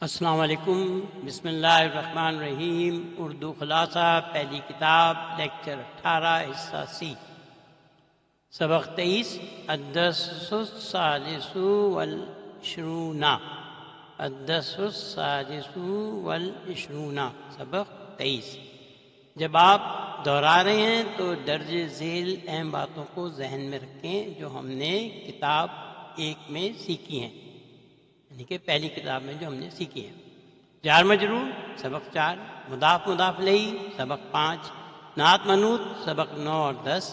السلام علیکم۔ بسم اللہ الرحمن الرحیم۔ اردو خلاصہ، پہلی کتاب، لیکچر 18، حصہ سی، سبق 23، الدرس السادس والعشرون، الدرس السادس والعشرون، سبق 23۔ جب آپ دہرا رہے ہیں تو درج ذیل اہم باتوں کو ذہن میں رکھیں جو ہم نے کتاب 1 میں سیکھی ہیں، یعنی کہ پہلی کتاب میں جو ہم نے سیکھی ہے۔ جار مجرور سبق 4، مضاف مضاف الیہ سبق 5، نعت منعوت سبق 9 اور 10،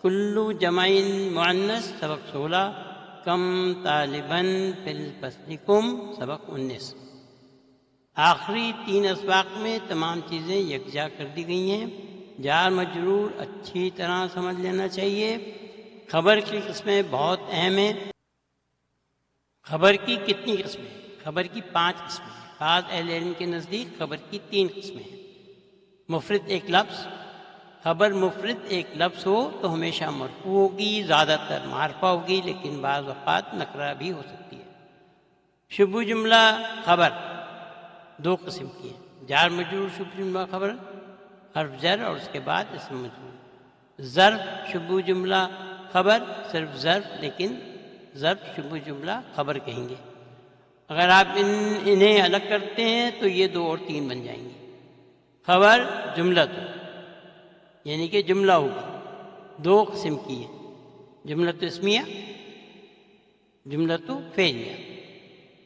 کلو جمع مؤنث سبق 16، کم طالباً فی الفصل کم سبق 19۔ آخری 3 اسباق میں تمام چیزیں یکجا کر دی گئی ہیں۔ جار مجرور اچھی طرح سمجھ لینا چاہیے۔ خبر کی قسمیں بہت اہم ہیں۔ خبر کی کتنی قسمیں؟ خبر کی 5 قسمیں ہیں۔ بعض اہل علم کے نزدیک خبر کی 3 قسمیں ہیں۔ مفرد ایک لفظ، خبر مفرد ایک لفظ ہو تو ہمیشہ مرفوع ہوگی، زیادہ تر معرفہ ہوگی، لیکن بعض اوقات نکرہ بھی ہو سکتی ہے۔ شبہ جملہ خبر 2 قسم کی ہے، جار مجرور شبہ جملہ خبر، حرف جر اور اس کے بعد اسم مجرور۔ ظرف شبہ جملہ خبر، صرف ظرف، لیکن ظرف شبہ جملہ خبر کہیں گے۔ اگر آپ انہیں الگ کرتے ہیں تو یہ 2 اور 3 بن جائیں گے۔ خبر جملہ تو یعنی کہ جملہ ہوگی، 2 قسم کی ہے، جملہ تو اسمیہ، جملہ تو فعلیہ۔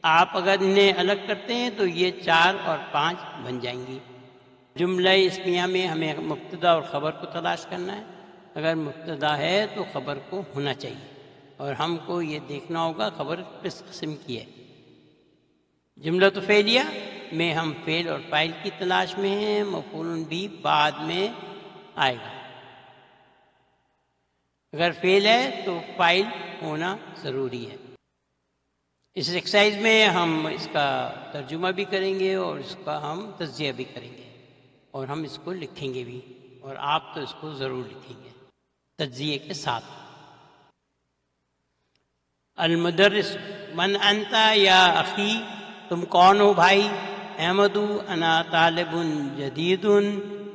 آپ اگر انہیں الگ کرتے ہیں تو یہ 4 اور 5 بن جائیں گی۔ جملہ اسمیہ میں ہمیں مبتدا اور خبر کو تلاش کرنا ہے۔ اگر مبتدا ہے تو خبر کو ہونا چاہیے، اور ہم کو یہ دیکھنا ہوگا خبر کس قسم کی ہے۔ جملہ تو فعلیہ میں ہم فعل اور فاعل کی تلاش میں ہیں، مفعول بھی بعد میں آئے گا۔ اگر فعل ہے تو فاعل ہونا ضروری ہے۔ اس ایکسرسائز میں ہم اس کا ترجمہ بھی کریں گے اور اس کا ہم تجزیہ بھی کریں گے، اور ہم اس کو لکھیں گے بھی، اور آپ تو اس کو ضرور لکھیں گے تجزیے کے ساتھ۔ المدرس، من انت یا اخی، تم کون ہو بھائی؟ احمد، انا طالب جدید،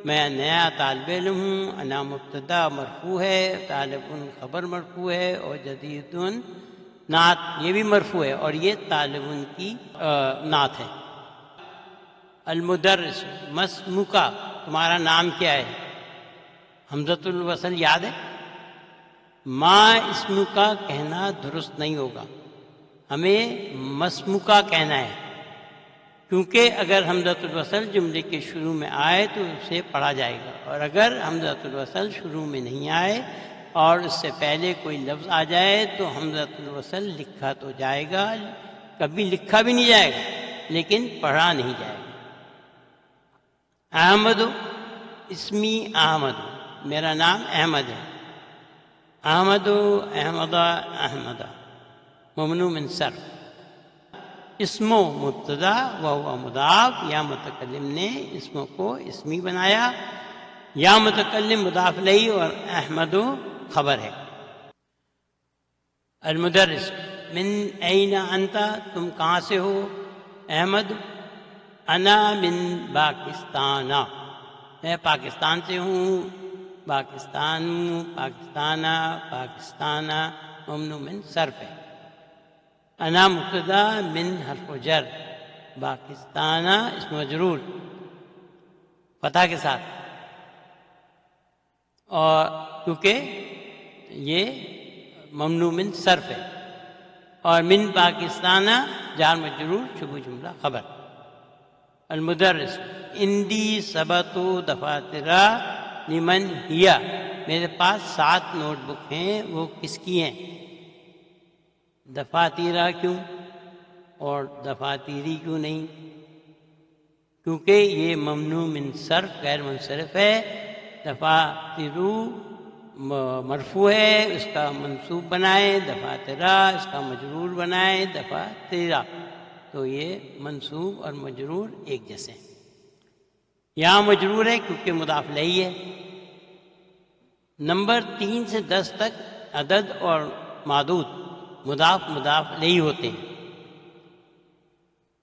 میں نیا طالب علم ہوں۔ انا مبتدا مرفوع ہے، طالب خبر مرفوع ہے، اور جدید نعت یہ بھی مرفوع ہے، اور یہ طالب کی نعت ہے۔ المدرس، مسموکا، تمہارا نام کیا ہے؟ حمزۃ الوصل یاد ہے؟ ما اسمکا کہنا درست نہیں ہوگا، ہمیں مسموکا کہنا ہے، کیونکہ اگر حمزۃ الوصل جملے کے شروع میں آئے تو اسے پڑھا جائے گا، اور اگر حمزۃ الوصل شروع میں نہیں آئے اور اس سے پہلے کوئی لفظ آ جائے تو حمزۃ الوصل لکھا تو جائے گا، کبھی لکھا بھی نہیں جائے گا لیکن پڑھا نہیں جائے گا۔ احمد، اسمی احمد، میرا نام احمد ہے۔ احمد، احمدہ، احمدہ، ممنوع من صرف۔ اسمو مبتدا وہو مضاف، یا متکلم نے اسموں کو اسمی بنایا، یا متکلم مضاف الیہ، اور احمد خبر ہے۔ المدرس، من این انت، تم کہاں سے ہو؟ احمد، انا من پاکستان، میں پاکستان سے ہوں۔ پاکستان، پاکستانہ، پاکستانہ، ممنوع من صرف ہے۔ انا مبتدا، من حرف جر، پاکستانہ اسم مجرور فتح کے ساتھ، اور کیونکہ یہ ممنوع من صرف ہے، اور من پاکستانہ جار مجرور شبہ جملہ خبر۔ المدرس، اندی سبت دفاترہ لمن ہیا، میرے پاس 7 نوٹ بک ہیں، وہ کس کی ہیں؟ دفاترہ کیوں اور دفاتیری کیوں نہیں؟ کیونکہ یہ ممنوع من صرف غیر منصرف ہے۔ دفاترو مرفوع ہے، اس کا منصوب بنائے، دفاترہ اس کا مجرور بنائے، دفاترہ، تو یہ منصوب اور مجرور ایک جیسے ہیں۔ یہاں مجرور ہے کیونکہ مضاف الیہ ہے۔ نمبر 3 سے 10 تک عدد اور معدود مضاف الیہ ہوتے ہیں۔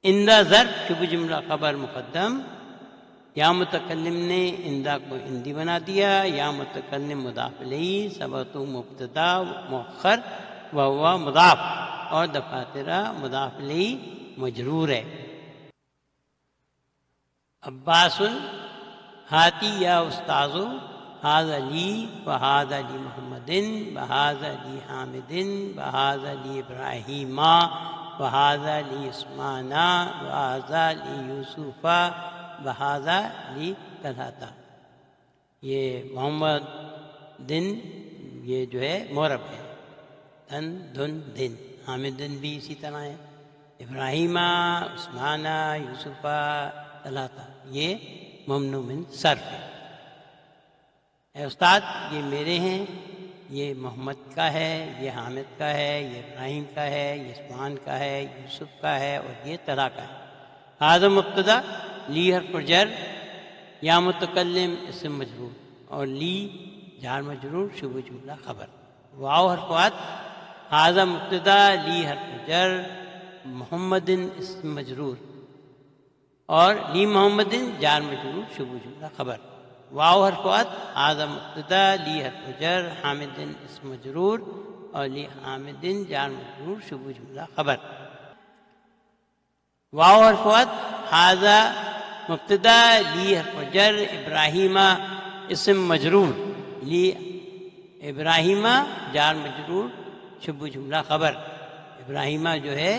اندہ ظرف شبہ جملہ خبر مقدم، یا متکلم نے اندہ کو اندی بنا دیا، یا متکلم مضاف الیہ، سبت مبتدا مؤخر وہو مضاف، اور دفاترہ مضاف الیہ مجرور ہے۔ عباس ہاتی یا استاذ، ھذا لی وھذا لی محمد وھذا لی حامد وھذا لی ابراہیم وھذا لی عثمان وھذا لی یوسف وھذا لی طلحہ۔ یہ محمد دن یہ جو ہے معرب ہے، دن دن دن، حامد دن بھی اسی طرح ہے، ابراہیم عثمان یوسف طلحہ، یہ ممنوع من صرف ہے۔ اے استاد یہ میرے ہیں، یہ محمد کا ہے، یہ حامد کا ہے، یہ ابراہیم کا ہے، یہ عثمان کا ہے، یوسف کا ہے، اور یہ طلحہ کا ہے۔ ھذا مبتدا، لی حرف جر، یا متکلم اسم مجرور، اور لی جار مجرور شبہ جملہ خبر۔ واو حرف عطف، ھذا مبتدا لی حرف جر محمد اسم مجرور، اور لی محمد جار مجرور شبہ جملہ خبر۔ واو حرف عطف، ھذا مبتدا لی حرف جر حامد اسم مجرور، اور لی حامد جار مجرور شبہ جملہ خبر۔ واو حرف عطف، ھذا مبتدا لی حرف جر ابراہیم اسم مجرور، لی ابراہیم جار مجرور شبہ جملہ خبر۔ ابراہیم جو ہے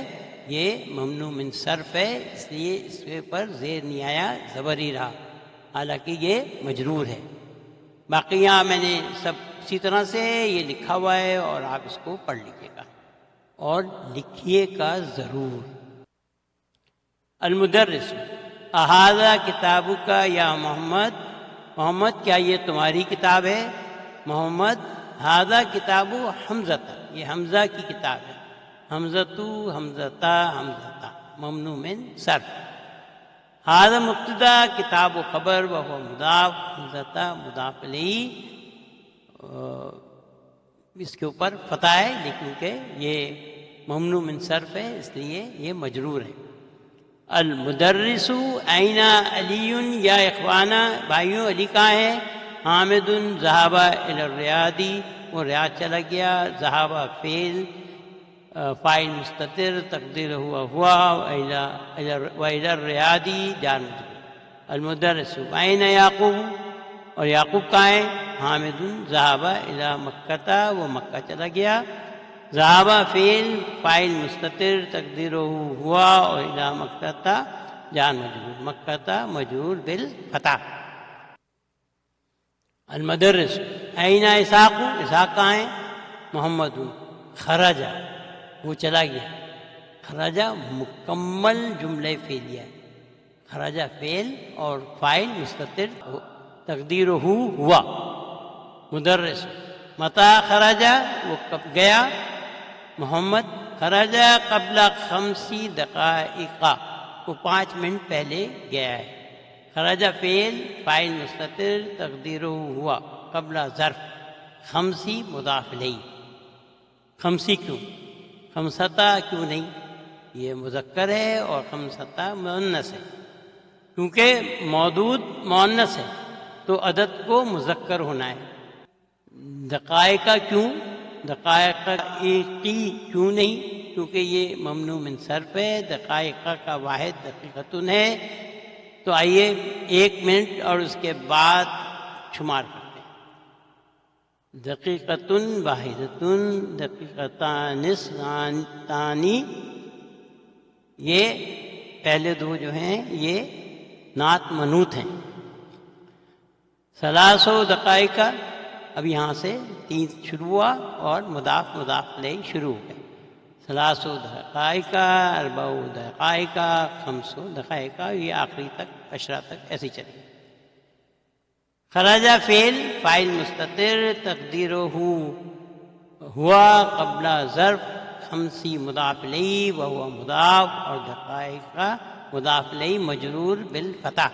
یہ ممنوع من صرف ہے، اس لیے اس کے پر زیر نہیں آیا، زبر ہی رہا، حالانکہ یہ مجرور ہے۔ باقی یہاں میں نے سب اسی طرح سے یہ لکھا ہوا ہے، اور آپ اس کو پڑھ لیجیے گا اور لکھیے گا ضرور۔ المدرس، اھذا کتابک یا محمد، محمد کیا یہ تمہاری کتاب ہے؟ محمد، ھذا کتاب حمزہ، یہ حمزہ کی کتاب ہے، حمزۃ حمزۃ حمزۃ، ممنوع من صرف۔ ھذا مبتدا کتاب و خبر وہو مضاف، حمزۃ مضاف الیہ، اس کے اوپر فتح ہے لیکن کہ یہ ممنوع من صرف ہے، اس لیے یہ مجرور ہے۔ المدرس، این علی یا اخوانا، بھائیوں علی کہاں ہے؟ حامد ذہب الی الریاض، وہ ریاض چلا گیا، ذہب فعل، فاعل مستتر تقدیر ہوا و الی الریاض جار مجرور۔ المدرس، این یعقوب، اور یعقوب کہاں ہے؟ حامد ذہب الی مکہ، وہ مکہ چلا گیا، ذہب فعل فاعل مستتر تقدیر ہوا اور الی مکہ جار مجرور، مکہ مجرور بالفتح۔ المدرس، این اسحاق، اسحاق کہاں ہے؟ محمد، خرج، وہ چلا گیا، خرج مکمل جملہ فعلیہ ہے، خرج فعل اور فاعل مستتر تقدیر ہوا۔ مدرس، متی خرج، وہ کب گیا؟ محمد، خرج قبل 5 دقائق، وہ 5 منٹ پہلے گیا ہے، خرج فعل فاعل مستتر تقدیر ہوا، قبل ظرف، 5 مضاف الیہ۔ 5 کیوں؟ 5 کیوں نہیں؟ یہ مذکر ہے اور 5 مؤنث ہے، کیونکہ مودود مؤنث ہے تو عدد کو مذکر ہونا ہے۔ دقائق کیوں؟ دقائق ایقی کیوں نہیں؟ کیونکہ یہ ممنوع من صرف ہے، دقائق کا واحد دقیقتن ہے، تو آئیے 1 منٹ اور اس کے بعد شمار کرتے ہیں۔ دقیقتن واحدتن، دقیقتان اثنتانی، یہ پہلے 2 جو ہیں یہ نعت منوط ہیں۔ 3 دقائق، اب یہاں سے 3 شروع ہوا اور مضاف الیہ شروع ہو گئے، 3 دقائق، 4 دقائق، 5 دقائق، یہ آخری تک 10 تک ایسے ہی چلے گا۔ خرج فعل فاعل مستتر تقدیر ہوا قبل ظرف، 5 مضاف الیہ وہو مضاف، اور دقائق مضاف الیہ مجرور بالفتح۔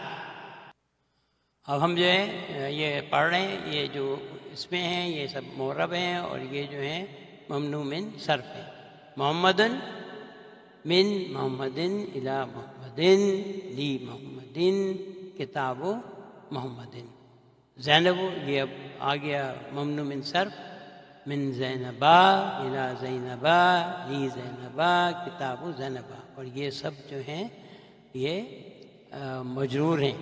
اب ہم جو ہے یہ پڑھ رہے ہیں، یہ جو اس میں ہیں یہ سب معرب ہیں، اور یہ جو ہیں ممنوع من صرف ہیں۔ محمد من محمد الی محمد لی محمد کتاب محمد۔ زینب یہ اب آ گیا ممنوع من صرف، من زینبا الی زینبا لی زینبا کتاب زینبا، اور یہ سب جو ہیں یہ مجرور ہیں۔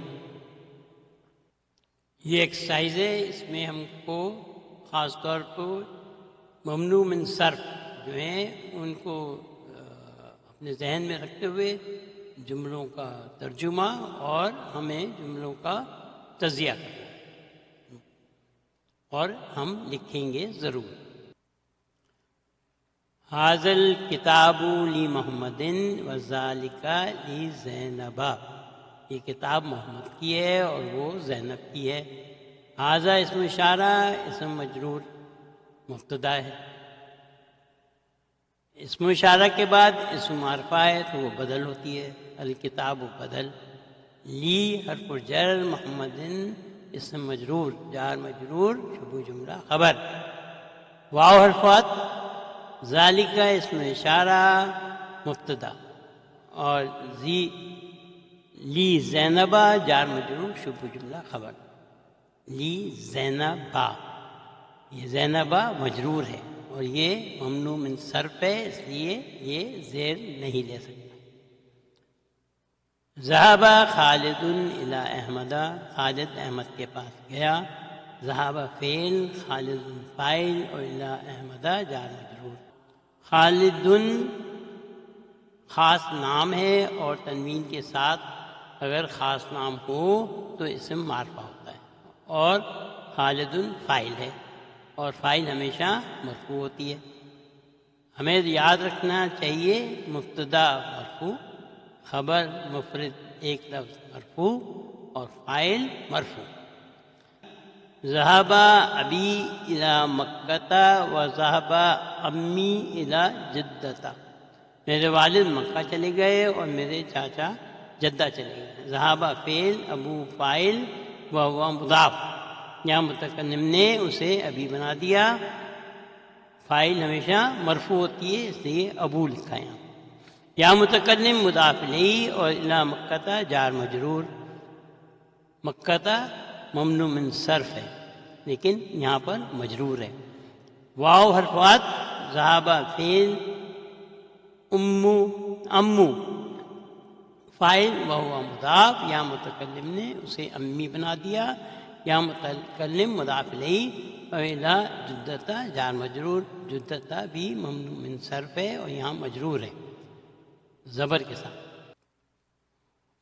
یہ ایکسرسائز ہے، اس میں ہم کو خاص طور پر ممنوع من صرف جو ہیں ان کو اپنے ذہن میں رکھتے ہوئے جملوں کا ترجمہ اور ہمیں جملوں کا تجزیہ کرنا ہے، اور ہم لکھیں گے ضرور۔ حاضل کتاب لی محمد وذالک لی زینبا، یہ کتاب محمد کی ہے اور وہ زینب کی ہے۔ حاضہ اسم اشارہ، اسم مجرور مبتدا ہے، اسم اشارہ کے بعد اسم معرفہ ہے تو وہ بدل ہوتی ہے، الکتاب بدل، لی حرف جر، محمد اسم مجرور، جار مجرور، شبہ جملہ خبر، واو حرفات، ذالک اسم اشارہ مبتدا، اور لی زینبا جار مجرور، شبہ جملہ خبر، لی زینبا، یہ زینبا مجرور ہے اور یہ ممنوع من صرف ہے، اس لیے یہ زیر نہیں لے سکتا۔ ذهب خالد الی احمد، خالد احمد کے پاس گیا، ذهب فعل، خالد فاعل، اور الی احمد جار مجرور۔ خالد خاص نام ہے اور تنوین کے ساتھ اگر خاص نام ہو تو اسم معرفہ ہوتا ہے، اور خالد فاعل ہے اور فاعل ہمیشہ مرفوع ہوتی ہے۔ ہمیں یاد رکھنا چاہیے مبتدا مرفوع، خبر مفرد ایک لفظ مرفوع، اور فاعل مرفوع۔ ذهب ابی الی مکہ وذهب امی الی جدہ، میرے والد مکہ چلے گئے اور میرے چاچا جدہ چلے گئے۔ ذهب فعل، ابو فاعل، وهو مضاف، یہاں متکلم نے اسے ابھی بنا دیا، فاعل ہمیشہ مرفوع ہوتی ہے اس لیے ابو لکھا یہاں۔ یا متکلم مضاف الیہ، اور الی مکہ جار مجرور، مکہ ممنوع من صرف ہے لیکن یہاں پر مجرور ہے۔ واو حرفات، ذهب فعل، امو فاعل، وہو مضاف، یا متکلم نے اسے امی بنا دیا، یا متکلم مضاف الیہ، اور الی جدہ جار مجرور، جدہ بھی ممنوع من صرف ہے اور یہاں مجرور ہے زبر کے ساتھ۔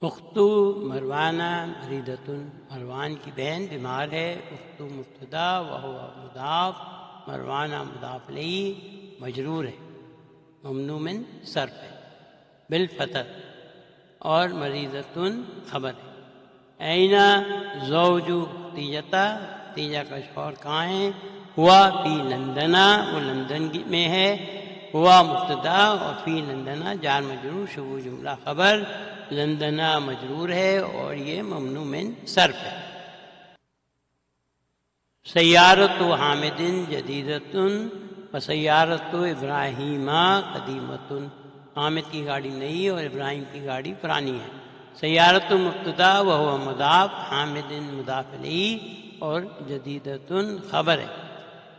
اختو مروانہ مریدۃ، مروان کی بہن بیمار ہے، اختو مبتدا، وہو مضاف، مروانہ مضاف الیہ، مجرور ہے، ممنوع من صرف ہے بالفتح، اور مریدۃ خبر ہے۔ اینا زوج تیجتا، تیجا کا شوہر کہاں ہے؟ ہوا فی لندنا، وہ لندن میں ہے، ہوا مبتدا اور فی لندنا جار مجرور، شبہ جملہ خبر، لندنا مجرور ہے اور یہ ممنوع من صرف ہے۔ سیارت حامد جدیدۃ وسیارت ابراہیم قدیمۃ، حامد کی گاڑی نئی اور ابراہیم کی گاڑی پرانی ہے۔ سیارت مبتدا وہو مضاف، حامد مضاف الیہ، اور جدیدۃ خبر ہے۔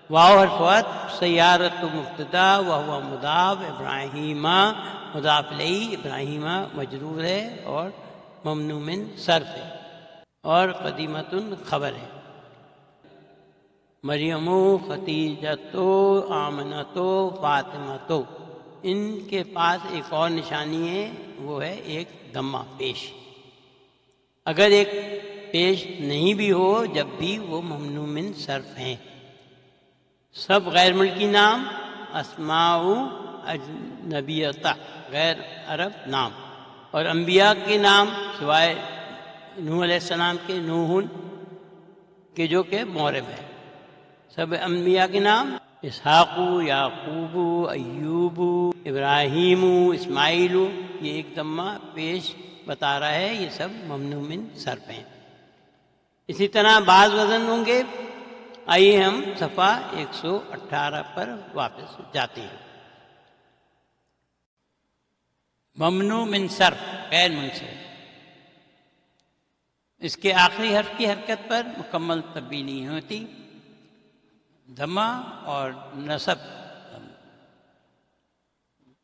واو حرفات، سیارت مبتدا وہو مضاف، ابراہیم مضاف الیہ، ابراہیم مجرور ہے اور ممنوع من صرف ہے، اور قدیمۃ خبر ہے۔ مریم، ختیجۃ، آمنۃ، فاطمۃ، ان کے پاس ایک اور نشانی ہے، وہ ہے ایک ضمہ پیش۔ اگر ایک پیش نہیں بھی ہو جب بھی وہ ممنوع من صرف ہیں۔ سب غیر ملکی نام، اسماء اجنبیۃ، غیر عرب نام، اور انبیاء کے نام سوائے نوح علیہ السلام کے، نوح کے جو کہ معرب ہے۔ سب انبیاء کے نام اسحاق، یعقوب، ایوب، ابراہیم، اسماعیل، یہ ایک ضمہ پیش بتا رہا ہے، یہ سب ممنوع من صرف ہیں۔ اسی طرح بعض وزن ہوں گے۔ آئیے ہم صفحہ 118 پر واپس جاتے ہیں۔ ممنوع من صرف غیر منصرف، اس کے آخری حرف کی حرکت پر مکمل تبدیلی نہیں ہوتی، دمہ اور نصب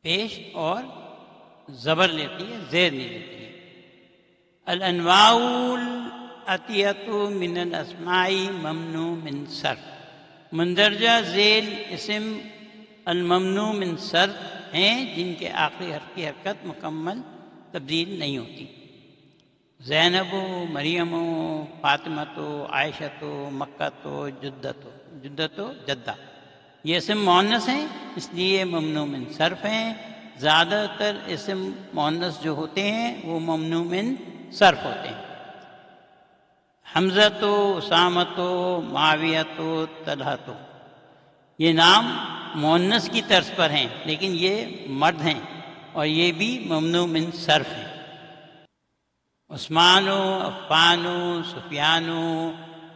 پیش اور زبر لیتی ہے، زیر نہیں لیتی ہے۔ الانواع الاتیۃ من الاسماء ممنوع من صرف، مندرجہ ذیل اسم الممنوع من صرف ہیں جن کے آخری حرف کی حرکت مکمل تبدیل نہیں ہوتی۔ زینب، مریم، فاطمہ، عائشہ، مکہ، جدہ، جدہ، یہ اسم مؤنث ہیں اس لیے ممنوع من صرف ہیں۔ زیادہ تر اسم مؤنث جو ہوتے ہیں وہ ممنوع من صرف ہوتے ہیں۔ حمزہ، اسامہ، معاویہ، طلحہ، یہ نام مؤنث کی طرز پر ہیں لیکن یہ مرد ہیں اور یہ بھی ممنوع من صرف ہیں۔ عثمان، عفان، سفیان،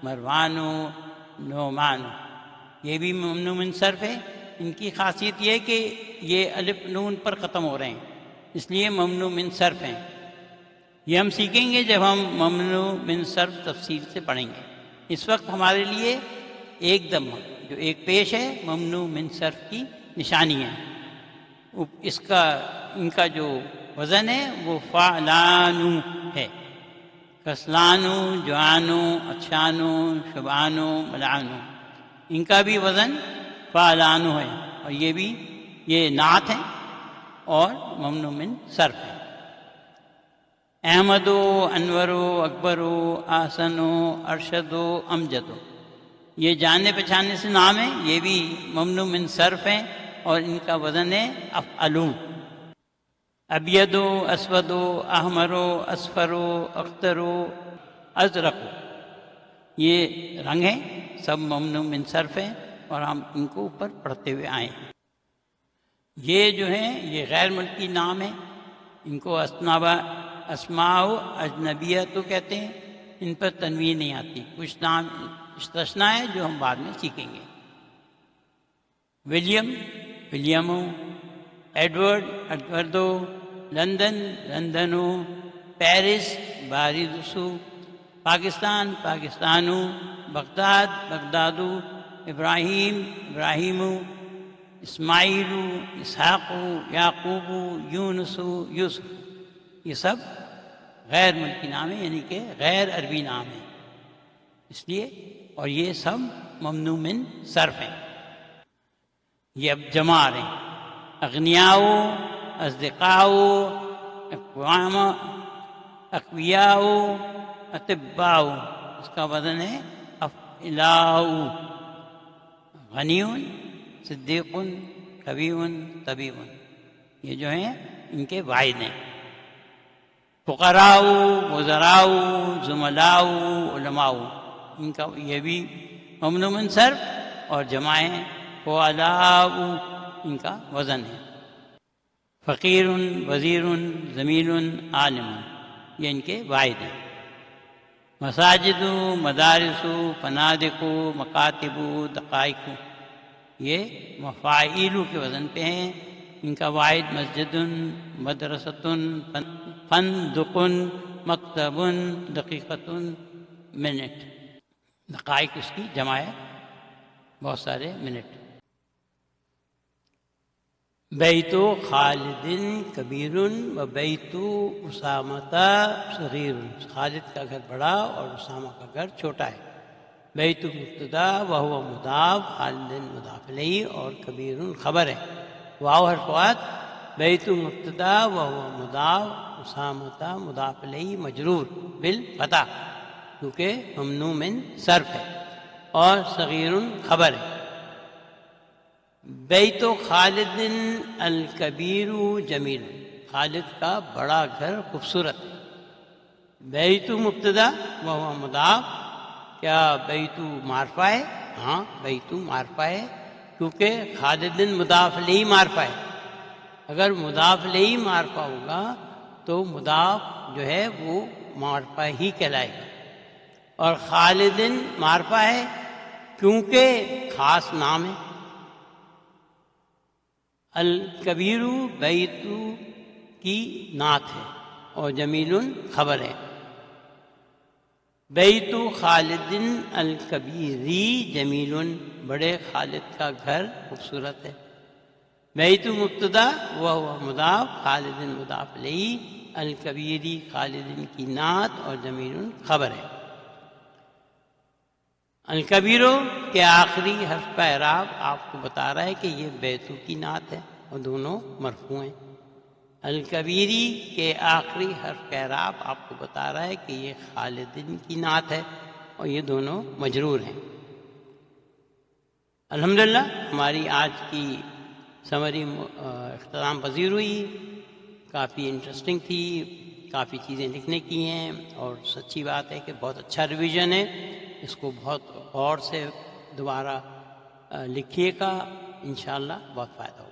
مروان، نعمان، یہ بھی ممنوع من صرف ہے۔ ان کی خاصیت یہ ہے کہ یہ الف نون پر ختم ہو رہے ہیں اس لیے ممنوع من صرف ہیں۔ یہ ہم سیکھیں گے جب ہم ممنوع من صرف تفصیل سے پڑھیں گے۔ اس وقت ہمارے لیے ایک دمہ جو ایک پیش ہے ممنوع من صرف کی نشانی ہے۔ ان کا جو وزن ہے وہ فعلانو ہے۔ کسلانو، جوانو، اچھانو، شبانو، ملعانو، ان کا بھی وزن فعلانو ہے اور یہ نعت ہیں اور ممنوع من صرف ہے۔ احمد، انور، اکبر، احسن، ارشد، امجد، یہ جاننے پہچاننے سے نام ہیں، یہ بھی ممنوع من صرف ہیں اور ان کا وزن ہے افعلون۔ ابید، اسود، احمر، اصفر، اختر، ازرق، یہ رنگ ہیں، سب ممنوع من صرف ہیں اور ہم ان کو اوپر پڑھتے ہوئے آئے ہیں۔ یہ جو ہیں یہ غیر ملکی نام ہیں، ان کو اسماء اجنبیہ تو کہتے ہیں، ان پر تنوین نہیں آتی، کچھ نام استثناء ہے جو ہم بعد میں سیکھیں گے۔ ولیم، ولیمو، ایڈورڈ، ایڈوردو، لندن، لندنو، پیرس، باریسو، پاکستان، پاکستانو، بغداد، بغدادو، ابراہیم، ابراہیمو، اسماعیلو، اسحاقو، یعقوبو، یونسو، یوسف، یہ سب غیر ملکی نام ہیں یعنی کہ غیر عربی نام ہیں اس لیے، اور یہ سب ممنوع من صرف ہیں۔ یہ اب جمع آ رہے ہیں۔ اغنیاؤ، اصدقاؤ، اقوام، اقویاؤ، اطباؤ، اس کا وزن ہے افعلاؤ۔ غنیون، صدیق، کبیون، طبیب، یہ جو ہیں ان کے واحد ہیں۔ فقراؤ، وزراؤ، زملاؤ، علماؤ، ان کا یہ بھی ممنوع من صرف اور جمع ہیں۔ فعلاؤ، ان کا وزن ہے۔ فقیر، وزیر، زمین، عالم، یہ ان کے واحد ہیں۔ مساجد، مدارس، فنادق، مکاتب، دقائق، یہ مفاعیل کے وزن پہ ہیں، ان کا واحد مسجد، مدرسۃ، فندق، مکتب، دقیقۃ، منٹ، دقائق اس کی جمع ہے، بہت سارے منٹ۔ بیت خالد کبیر و بیت اسامہ صغیر، خالد کا گھر بڑا اور اسامہ کا گھر چھوٹا ہے۔ بیت مبتدا وہو مضاف، خالد مضاف الیہ اور کبیر خبر ہے۔ واو حرف وصل، بیت مبتدا وہو مضاف، اسامہ مضاف الیہ مجرور بالفتح کیونکہ ممنوع من صرف ہے، اور صغیر خبر ہے۔ بیت خالد الکبیر جمیل، خالد کا بڑا گھر خوبصورت ہے۔ بیت مبتدا وہو مضاف، کیا بیت معرفہ ہے؟ ہاں بیت معرفہ ہے کیونکہ خالد مضاف الیہ معرفہ ہے۔ اگر مضاف الیہ معرفہ ہوگا تو مضاف جو ہے وہ معرفہ ہی کہلائے گا، اور خالد معرفہ ہے کیونکہ خاص نام ہے۔ الکبیر بیت کی نعت ہے اور جمیل خبر ہے۔ بیت خالد الکبیری جمیل، بڑے خالد کا گھر خوبصورت ہے۔ بیت مبتدا وہو مضاف، خالد مضاف الیہ، الکبیری خالد کی نعت اور جمیل خبر ہے۔ الکبیرو کے آخری حرف کا اعراب آپ کو بتا رہا ہے کہ یہ بیتو کی نعت ہے اور دونوں مرفوع ہیں۔ الکبیری کے آخری حرف کا اعراب آپ کو بتا رہا ہے کہ یہ خالدین کی نعت ہے اور یہ دونوں مجرور ہیں۔ الحمدللہ ہماری آج کی سمری اختتام پذیر ہوئی، کافی انٹرسٹنگ تھی، کافی چیزیں لکھنے کی ہیں، اور سچی بات ہے کہ بہت اچھا ریویژن ہے، اس کو بہت غور سے دوبارہ لکھیے گا، انشاءاللہ بہت فائدہ ہوگا۔